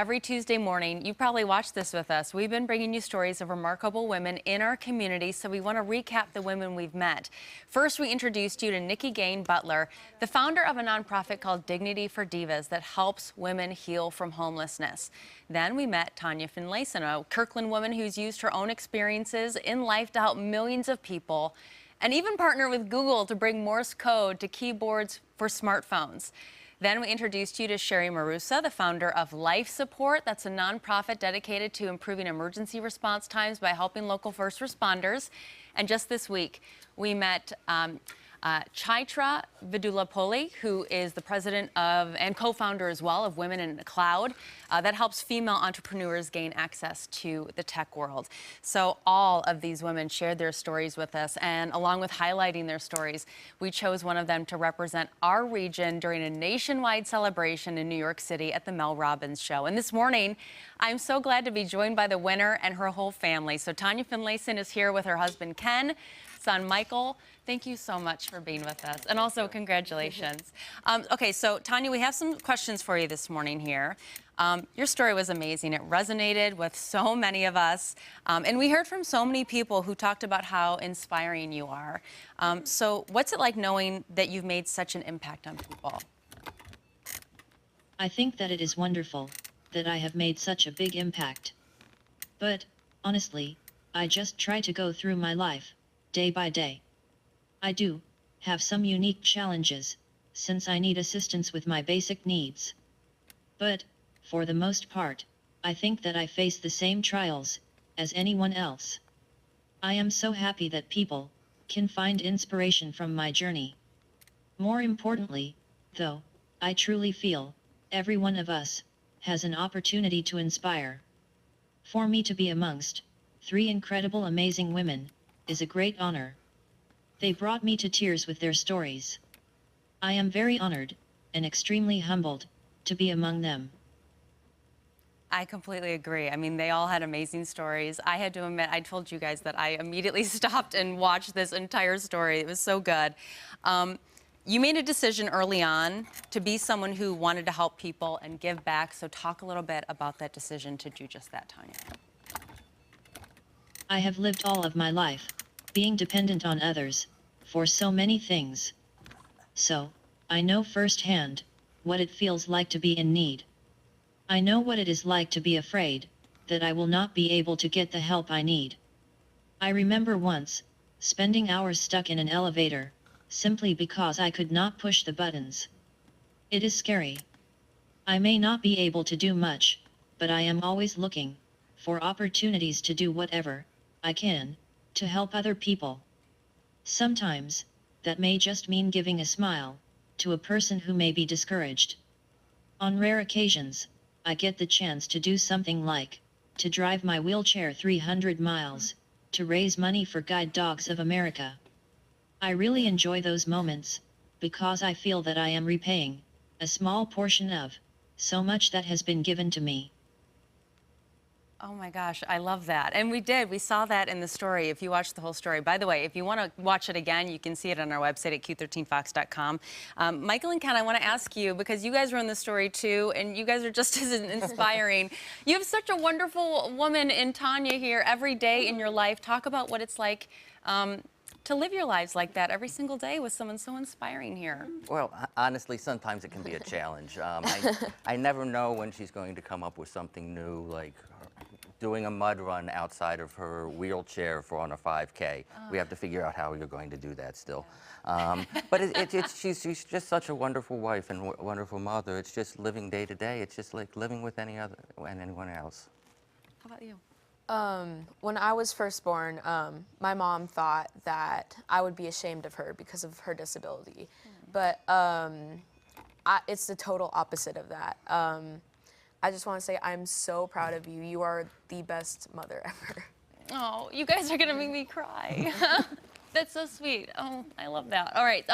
every Tuesday morning, you probably watched this with us. We've been bringing you stories of remarkable women in our community, so we want to recap the women we've met. First, we introduced you to Nikki Gain Butler, the founder of a nonprofit called Dignity for Divas that helps women heal from homelessness. Then we met Tanya Finlayson, a Kirkland woman who's used her own experiences in life to help millions of people, and even partner with Google to bring Morse code to keyboards for smartphones. Then we introduced you to Sherry Marusa, the founder of Life Support. That's a nonprofit dedicated to improving emergency response times by helping local first responders. And just this week, we met Chaitra Vidulapoli, who is the president of and co-founder as well of Women in the Cloud, that helps female entrepreneurs gain access to the tech world. So all of these women shared their stories with us, and along with highlighting their stories, we chose one of them to represent our region during a nationwide celebration in New York City at the Mel Robbins Show. And this morning, I'm so glad to be joined by the winner and her whole family. So Tanya Finlayson is here with her husband, Ken, son Michael. Thank you so much for being with us, and also congratulations. Okay, so Tanya, we have some questions for you this morning here. Your story was amazing. It resonated with so many of us, and we heard from so many people who talked about how inspiring you are. So what's it like knowing that you've made such an impact on people? I think that it is wonderful that I have made such a big impact. But, honestly, I just try to go through my life, day by day. I do have some unique challenges, since I need assistance with my basic needs. But, for the most part, I think that I face the same trials as anyone else. I am so happy that people can find inspiration from my journey. More importantly, though, I truly feel every one of us has an opportunity to inspire. For me to be amongst 3 incredible, amazing women is a great honor. They brought me to tears with their stories. I am very honored and extremely humbled to be among them. I completely agree. I mean, they all had amazing stories. I had to admit, I told you guys that I immediately stopped and watched this entire story. It was so good. You made a decision early on to be someone who wanted to help people and give back. So talk a little bit about that decision to do just that, Tanya. I have lived all of my life being dependent on others for so many things. So, I know firsthand what it feels like to be in need. I know what it is like to be afraid that I will not be able to get the help I need. I remember once spending hours stuck in an elevator simply because I could not push the buttons. It is scary. I may not be able to do much, but I am always looking for opportunities to do whatever I can to help other people. Sometimes, that may just mean giving a smile to a person who may be discouraged. On rare occasions, I get the chance to do something like to drive my wheelchair 300 miles to raise money for Guide Dogs of America. I really enjoy those moments because I feel that I am repaying a small portion of so much that has been given to me. Oh my gosh, I love that. And we did. We saw that in the story, if you watched the whole story. By the way, if you want to watch it again, you can see it on our website at Q13fox.com. Michael and Ken, I want to ask you, because you guys were in the story too, and you guys are just as inspiring. You have such a wonderful woman in Tanya here every day in your life. Talk about what it's like to live your lives like that every single day with someone so inspiring here. Well, honestly, sometimes it can be a challenge. I never know when she's going to come up with something new, like doing a mud run outside of her wheelchair on a 5K. We have to figure out how you're going to do that still. But she's just such a wonderful wife and wonderful mother. It's just living day to day. It's just like living with anyone else. How about you? When I was first born, my mom thought that I would be ashamed of her because of her disability. But it's the total opposite of that. I just want to say I'm so proud of you. You are the best mother ever. Oh, you guys are going to make me cry. That's so sweet. Oh, I love that. All right.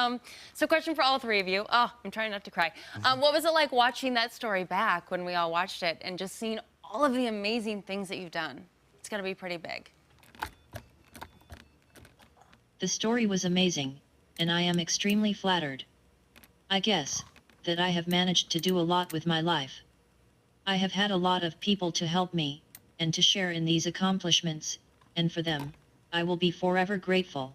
So question for all 3 of you. Oh, I'm trying not to cry. What was it like watching that story back when we all watched it and just seeing all of the amazing things that you've done? It's going to be pretty big. The story was amazing, and I am extremely flattered. I guess that I have managed to do a lot with my life. I have had a lot of people to help me, and to share in these accomplishments, and for them, I will be forever grateful.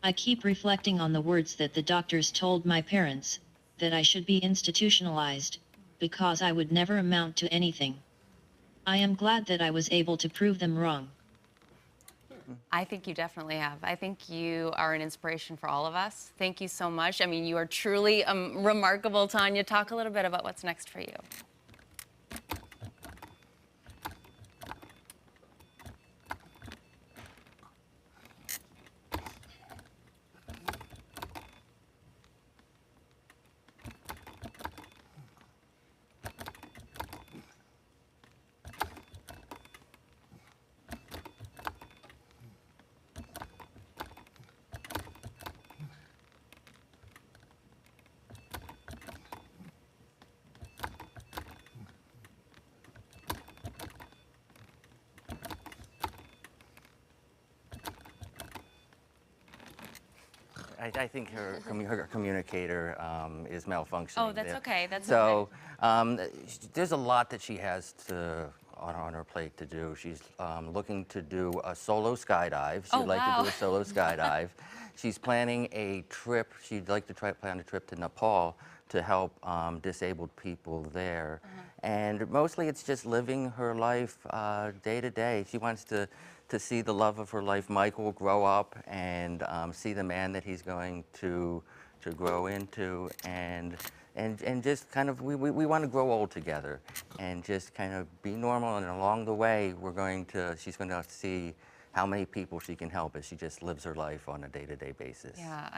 I keep reflecting on the words that the doctors told my parents, that I should be institutionalized, because I would never amount to anything. I am glad that I was able to prove them wrong. I think you definitely have. I think you are an inspiration for all of us. Thank you so much. I mean, you are truly remarkable, Tanya. Talk a little bit about what's next for you. I think her communicator is malfunctioning. Oh, that's there. okay. That's so, okay. there's a lot that she has on her plate to do. She's looking to do a solo skydive. She'd like to do a solo skydive. She's planning a trip. She'd like to plan a trip to Nepal to help disabled people there. And mostly it's just living her life day to day. She wants to see the love of her life, Michael, grow up and see the man that he's going to grow into, and just kind of, we want to grow old together and just kind of be normal, and along the way she's going to see how many people she can help as she just lives her life on a day-to-day basis. Yeah,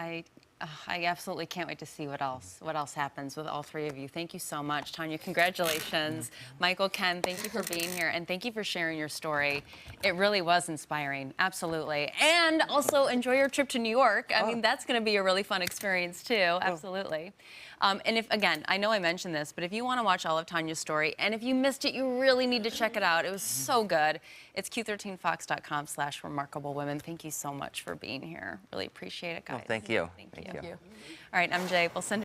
I absolutely can't wait to see what else happens with all three of you. Thank you so much, Tanya. Congratulations, Michael, Ken. Thank you for being here, and thank you for sharing your story. It really was inspiring, absolutely. And also enjoy your trip to New York. I mean, that's going to be a really fun experience too. Absolutely. And if, again, I know I mentioned this, but if you want to watch all of Tanya's story, and if you missed it, you really need to check it out. It was so good. It's Q13fox.com/remarkablewomen. Thank you so much for being here. Really appreciate it, guys. Well, thank you. Thank you. All right, MJ, we'll send it